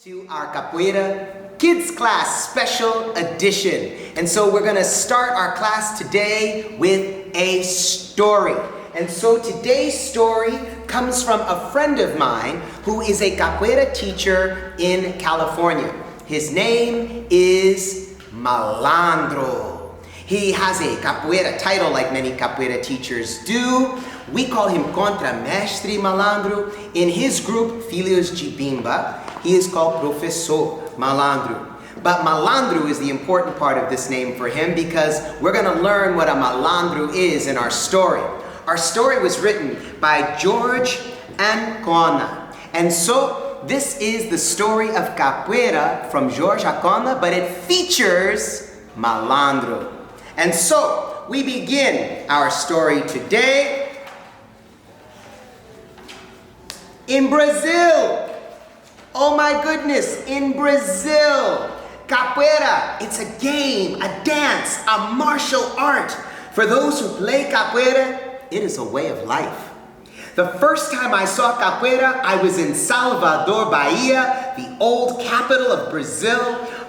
To our Capoeira Kids Class Special Edition. And so we're gonna start our class today with a story. And so today's story comes from a friend of mine who is a Capoeira teacher in California. His name is Malandro. He has a Capoeira title like many Capoeira teachers do. We call him Contra Mestre Malandro. In his group, Filhos de Bimba, he is called Professor Malandro. But Malandro is the important part of this name for him because we're gonna learn what a Malandro is in our story. Our story was written by George Ancona. And so this is the story of Capoeira from George Ancona, but it features Malandro. And so we begin our story today in Brazil. Oh my goodness, in Brazil. Capoeira, it's a game, a dance, a martial art. For those who play capoeira, it is a way of life. The first time I saw capoeira, I was in Salvador, Bahia, the old capital of Brazil.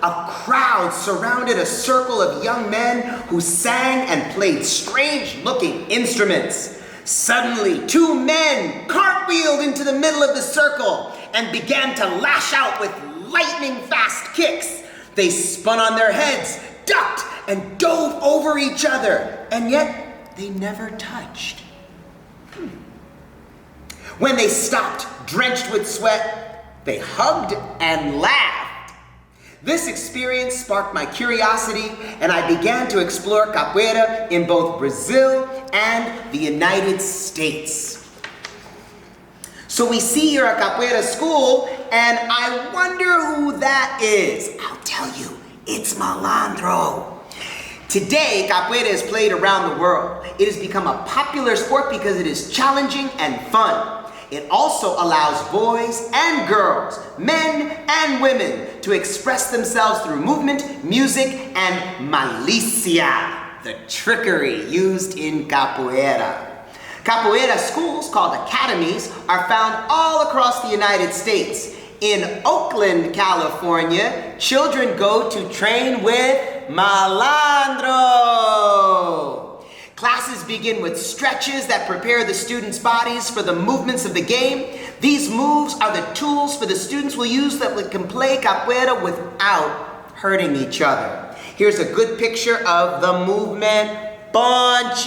A crowd surrounded a circle of young men who sang and played strange-looking instruments. Suddenly, two men cartwheeled into the middle of the circle and began to lash out with lightning-fast kicks. They spun on their heads, ducked, and dove over each other, and yet they never touched. When they stopped, drenched with sweat, they hugged and laughed. This experience sparked my curiosity, and I began to explore capoeira in both Brazil and the United States. So we see here a capoeira school, and I wonder who that is. I'll tell you, it's Malandro. Today, capoeira is played around the world. It has become a popular sport because it is challenging and fun. It also allows boys and girls, men and women, to express themselves through movement, music, and malicia, the trickery used in capoeira. Capoeira schools, called academies, are found all across the United States. In Oakland, California, children go to train with Malandro. Classes begin with stretches that prepare the students' bodies for the movements of the game. These moves are the tools for the students will use that can play capoeira without hurting each other. Here's a good picture of the movement Ponte.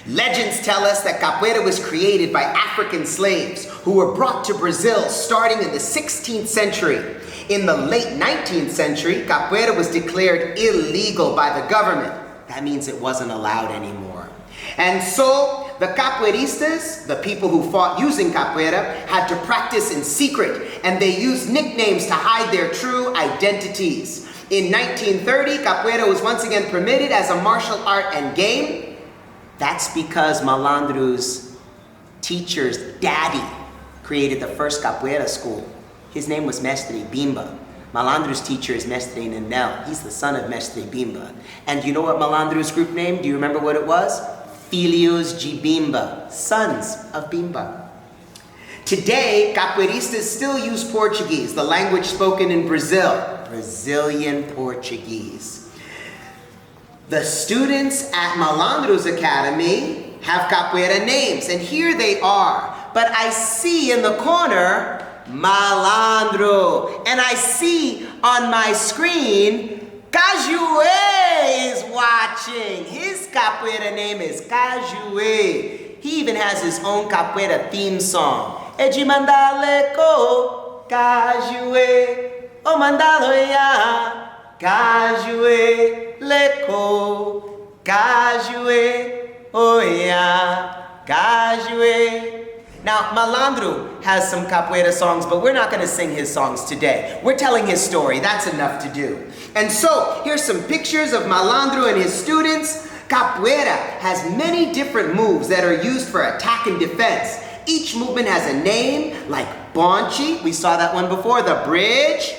Legends tell us that capoeira was created by African slaves who were brought to Brazil starting in the 16th century. In the late 19th century, capoeira was declared illegal by the government. That means it wasn't allowed anymore. And so the capoeiristas, the people who fought using capoeira, had to practice in secret, and they used nicknames to hide their true identities. In 1930, capoeira was once again permitted as a martial art and game. That's because Malandro's teacher's daddy created the first capoeira school. His name was Mestre Bimba. Malandro's teacher is Mestre Nenel. He's the son of Mestre Bimba. And you know what Malandro's group name? Do you remember what it was? Filhos de Bimba, sons of Bimba. Today, capoeiristas still use Portuguese, the language spoken in Brazil, Brazilian Portuguese. The students at Malandro's Academy have capoeira names, and here they are. But I see in the corner, Malandro. And I see on my screen, Cajuê is watching. His capoeira name is Cajuê. He even has his own capoeira theme song. É de mandaleco, Cajuê, o mandaloia, Cajuê, leco, Cajuê, oia, Cajuê. Now, Malandro has some capoeira songs, but we're not going to sing his songs today. We're telling his story. That's enough to do. And so, here's some pictures of Malandro and his students. Capoeira has many different moves that are used for attack and defense. Each movement has a name, like Ponte, we saw that one before, the bridge,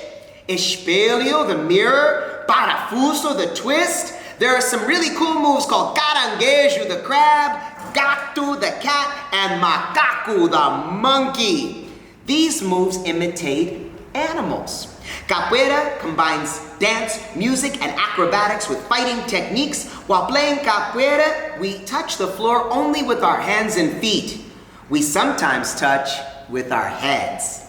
Espelho, the mirror, Parafuso, the twist. There are some really cool moves called Caranguejo, the crab, Gato the cat, and Macaco the monkey. These moves imitate animals. Capoeira combines dance, music, and acrobatics with fighting techniques. While playing capoeira, we touch the floor only with our hands and feet. We sometimes touch with our heads.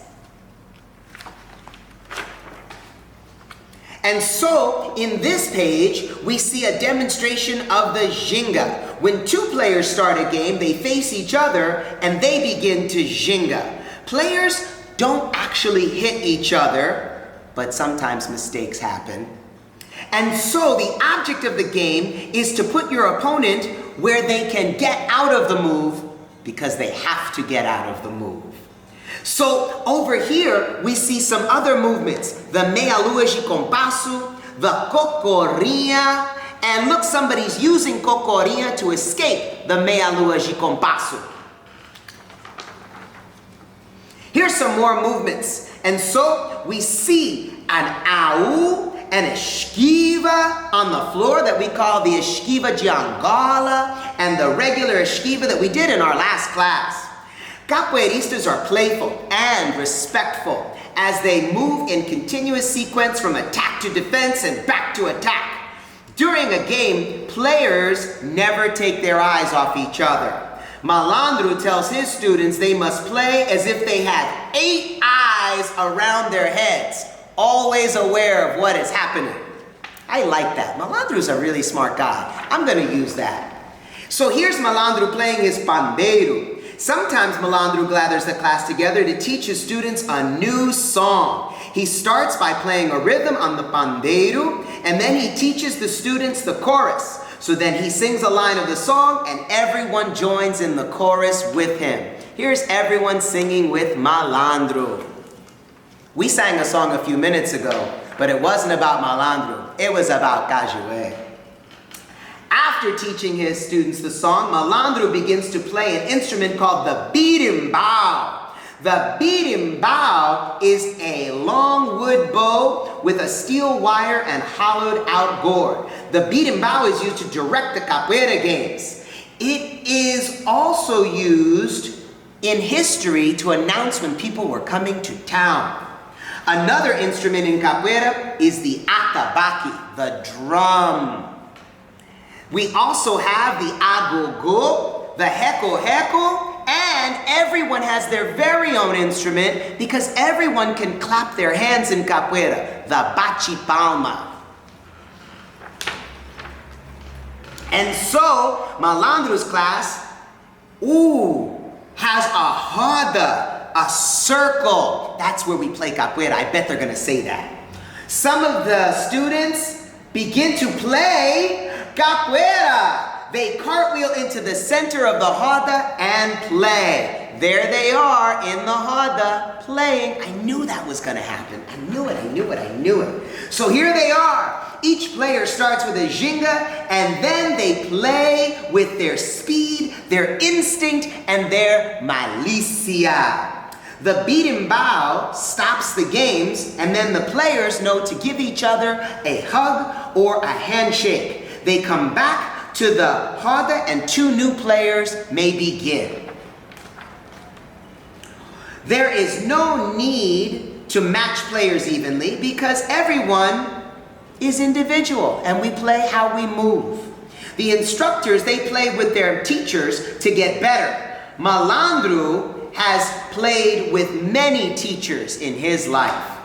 And so, in this page, we see a demonstration of the ginga. When two players start a game, they face each other and they begin to ginga. Players don't actually hit each other, but sometimes mistakes happen. And so the object of the game is to put your opponent where they can get out of the move because they have to get out of the move. So over here, we see some other movements. The meia lua de compasso, the cocorinha, and look, somebody's using cocorinha to escape the meia lua de compasso. Here's some more movements. And so we see an au and esquiva on the floor that we call the esquiva de Angola and the regular esquiva that we did in our last class. Capoeiristas are playful and respectful as they move in continuous sequence from attack to defense and back to attack. During a game, players never take their eyes off each other. Malandro tells his students they must play as if they had 8 eyes around their heads, always aware of what is happening. I like that. Malandro's a really smart guy. I'm going to use that. So here's Malandro playing his pandeiro. Sometimes Malandro gathers the class together to teach his students a new song. He starts by playing a rhythm on the pandeiro, and then he teaches the students the chorus. So then he sings a line of the song, and everyone joins in the chorus with him. Here's everyone singing with Malandro. We sang a song a few minutes ago, but it wasn't about Malandro. It was about Cajué. After teaching his students the song, Malandro begins to play an instrument called the berimbau. The berimbau is a long wood bow with a steel wire and hollowed out gourd. The berimbau is used to direct the capoeira games. It is also used in history to announce when people were coming to town. Another instrument in capoeira is the atabaque, the drum. We also have the agogo, the heko-heko, and everyone has their very own instrument because everyone can clap their hands in capoeira, the bate-palma. And so, Malandro's class, has a roda, a circle. That's where we play capoeira. I bet they're going to say that. Some of the students begin to play capoeira. They cartwheel into the center of the roda and play. There they are in the roda playing. I knew that was going to happen. I knew it. So here they are. Each player starts with a ginga, and then they play with their speed, their instinct, and their malicia. The berimbau stops the games, and then the players know to give each other a hug or a handshake. They come back to the roda, and 2 new players may begin. There is no need to match players evenly because everyone is individual and we play how we move. The instructors, they play with their teachers to get better. Malandro has played with many teachers in his life.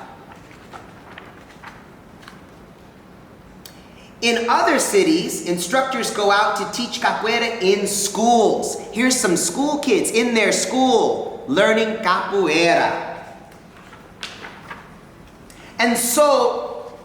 In other cities, instructors go out to teach capoeira in schools. Here's some school kids in their school learning capoeira. And so,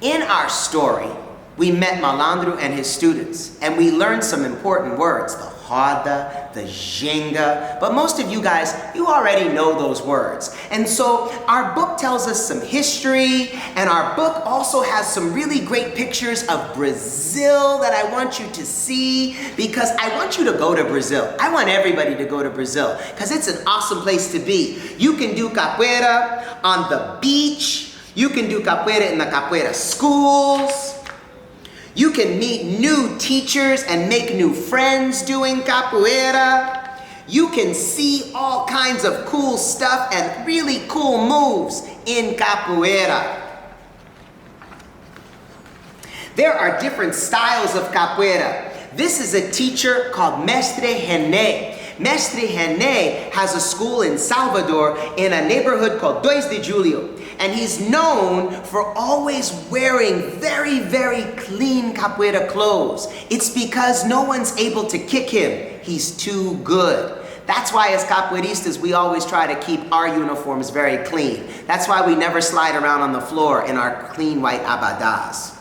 in our story, we met Malandro and his students, and we learned some important words, the roda, the ginga, but most of you guys, you already know those words. And so our book tells us some history, and our book also has some really great pictures of Brazil that I want you to see, because I want you to go to Brazil. I want everybody to go to Brazil, because it's an awesome place to be. You can do capoeira on the beach. You can do capoeira in the capoeira schools. You can meet new teachers and make new friends doing capoeira. You can see all kinds of cool stuff and really cool moves in capoeira. There are different styles of capoeira. This is a teacher called Mestre Gaivota. Mestre Gaivota has a school in Salvador in a neighborhood called 2 de Julio. And he's known for always wearing very, very clean capoeira clothes. It's because no one's able to kick him. He's too good. That's why as capoeiristas, we always try to keep our uniforms very clean. That's why we never slide around on the floor in our clean white abadas.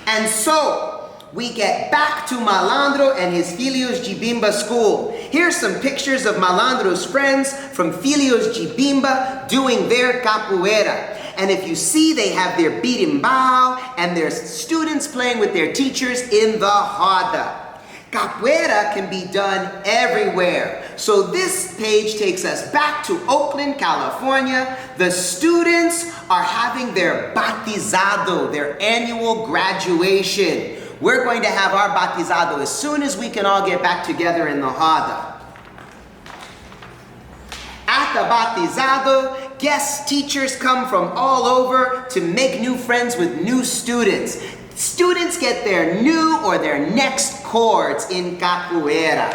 And so, we get back to Malandro and his Filhos de Bimba school. Here's some pictures of Malandro's friends from Filhos de Bimba doing their capoeira. And if you see, they have their birimbau and their students playing with their teachers in the roda. Capoeira can be done everywhere. So this page takes us back to Oakland, California. The students are having their batizado, their annual graduation. We're going to have our batizado as soon as we can all get back together in the roda. At the batizado, guest teachers come from all over to make new friends with new students. Students get their new or their next chords in capoeira.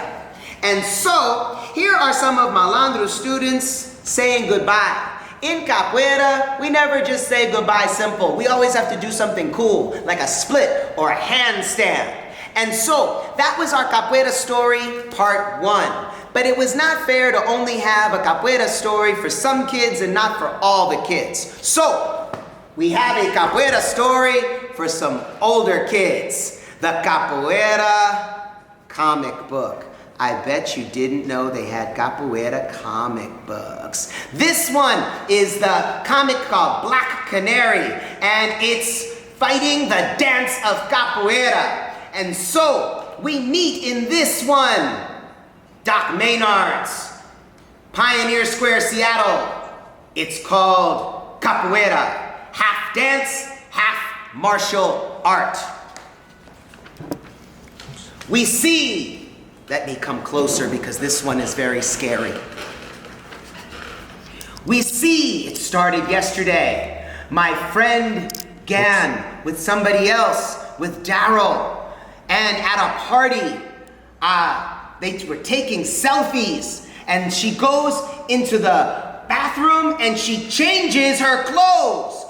And so, here are some of Malandro's students saying goodbye. In capoeira, we never just say goodbye simple. We always have to do something cool, like a split or a handstand. And so, that was our capoeira story, part 1. But it was not fair to only have a capoeira story for some kids and not for all the kids. So, we have a capoeira story for some older kids. The Capoeira comic book. I bet you didn't know they had capoeira comic books. This one is the comic called Black Canary, and it's fighting the dance of capoeira. And so, we meet in this one Doc Maynard's Pioneer Square, Seattle. It's called capoeira. Half dance, half martial art. We see, let me come closer because this one is very scary. We see, it started yesterday, my friend Gan with somebody else, with Daryl, and at a party, they were taking selfies, and she goes into the bathroom and she changes her clothes.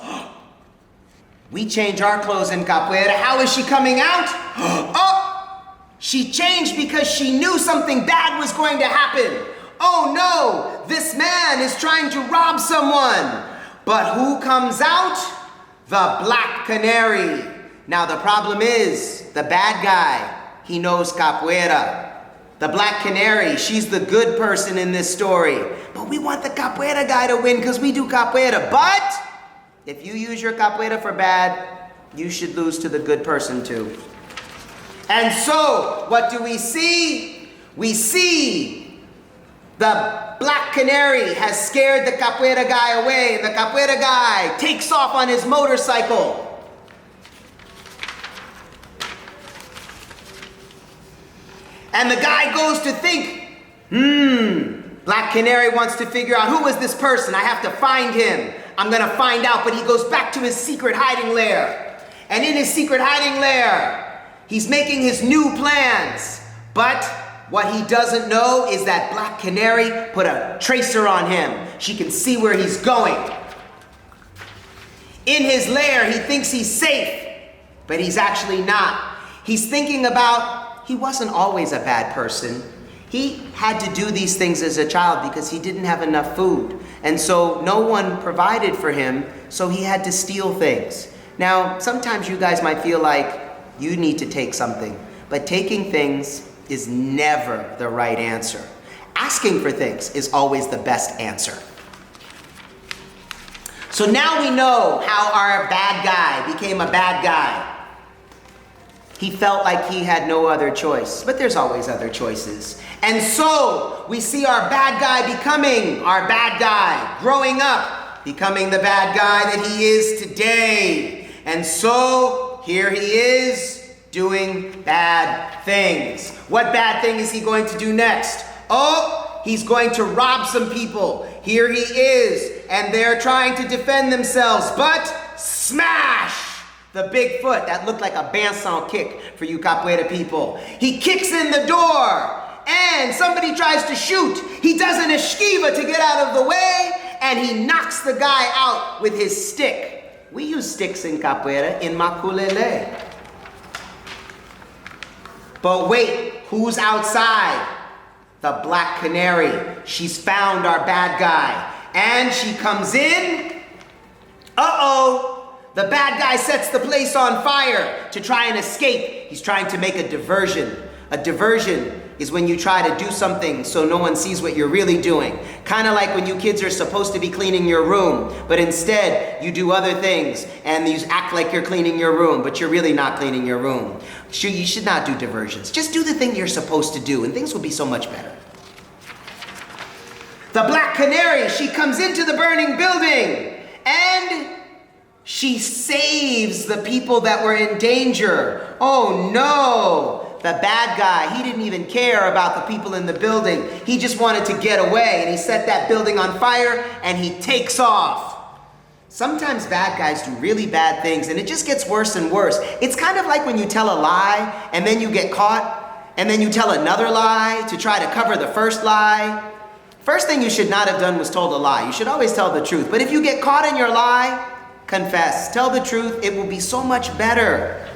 We change our clothes in capoeira. How is she coming out? Oh, she changed because she knew something bad was going to happen. Oh no, this man is trying to rob someone. But who comes out? The Black Canary. Now the problem is, the bad guy, he knows capoeira. The Black Canary, she's the good person in this story. But we want the capoeira guy to win because we do capoeira. But if you use your capoeira for bad, you should lose to the good person too. And so, what do we see? We see the Black Canary has scared the capoeira guy away. The capoeira guy takes off on his motorcycle. And the guy goes to think, Black Canary wants to figure out who is this person. I have to find him. I'm gonna find out, but he goes back to his secret hiding lair. And in his secret hiding lair, he's making his new plans. But what he doesn't know is that Black Canary put a tracer on him. She can see where he's going. In his lair, he thinks he's safe, but he's actually not. He's thinking about, he wasn't always a bad person. He had to do these things as a child because he didn't have enough food. And so no one provided for him, so he had to steal things. Now, sometimes you guys might feel like you need to take something, but taking things is never the right answer. Asking for things is always the best answer. So now we know how our bad guy became a bad guy. He felt like he had no other choice, but there's always other choices. And so we see our bad guy becoming our bad guy, growing up, becoming the bad guy that he is today. And so here he is doing bad things. What bad thing is he going to do next? Oh, he's going to rob some people. Here he is, and they're trying to defend themselves, but smash! The big foot, that looked like a bandsaw kick for you capoeira people. He kicks in the door, and somebody tries to shoot. He does an esquiva to get out of the way, and he knocks the guy out with his stick. We use sticks in capoeira in makulele. But wait, who's outside? The black canary. She's found our bad guy, and she comes in. Uh-oh. The bad guy sets the place on fire to try and escape. He's trying to make a diversion. A diversion is when you try to do something so no one sees what you're really doing. Kind of like when you kids are supposed to be cleaning your room, but instead you do other things and you act like you're cleaning your room, but you're really not cleaning your room. Sure, you should not do diversions. Just do the thing you're supposed to do and things will be so much better. The black canary, she comes into the burning building and she saves the people that were in danger. Oh no, the bad guy, he didn't even care about the people in the building. He just wanted to get away, and he set that building on fire and he takes off. Sometimes bad guys do really bad things and it just gets worse and worse. It's kind of like when you tell a lie and then you get caught and then you tell another lie to try to cover the first lie. First thing you should not have done was told a lie. You should always tell the truth. But if you get caught in your lie, confess, tell the truth, it will be so much better.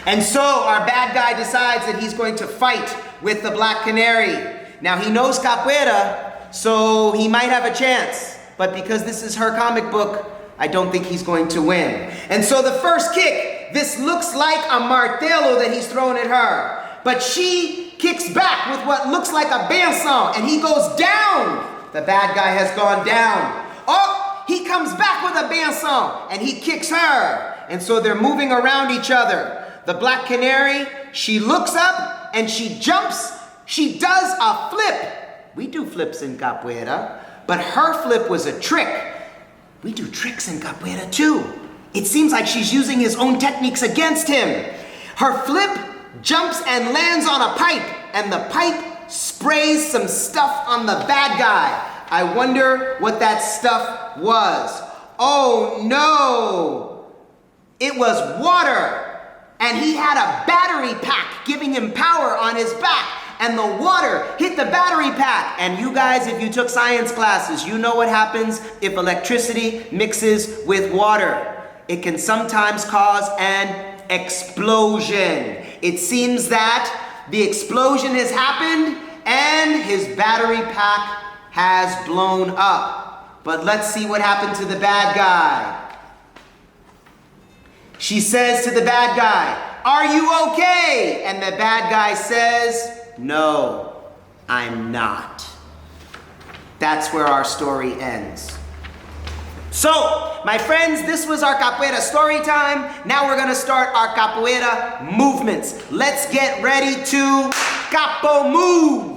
And so our bad guy decides that he's going to fight with the black canary. Now he knows capoeira, so he might have a chance. But because this is her comic book, I don't think he's going to win. And so the first kick, this looks like a martelo that he's thrown at her. But she kicks back with what looks like a bandsaw, and he goes down. The bad guy has gone down. Oh! He comes back with a bandsaw and he kicks her. And so they're moving around each other. The black canary, she looks up and she jumps. She does a flip. We do flips in capoeira, but her flip was a trick. We do tricks in capoeira too. It seems like she's using his own techniques against him. Her flip jumps and lands on a pipe, and the pipe sprays some stuff on the bad guy. I wonder what that stuff was. Oh no! It was water! And he had a battery pack giving him power on his back. And the water hit the battery pack. And you guys, if you took science classes, you know what happens if electricity mixes with water. It can sometimes cause an explosion. It seems that the explosion has happened and his battery pack has blown up. But let's see what happened to the bad guy. She says to the bad guy, "Are you okay?" And the bad guy says, "No, I'm not." That's where our story ends. So, my friends, this was our capoeira story time. Now we're gonna start our capoeira movements. Let's get ready to capo move.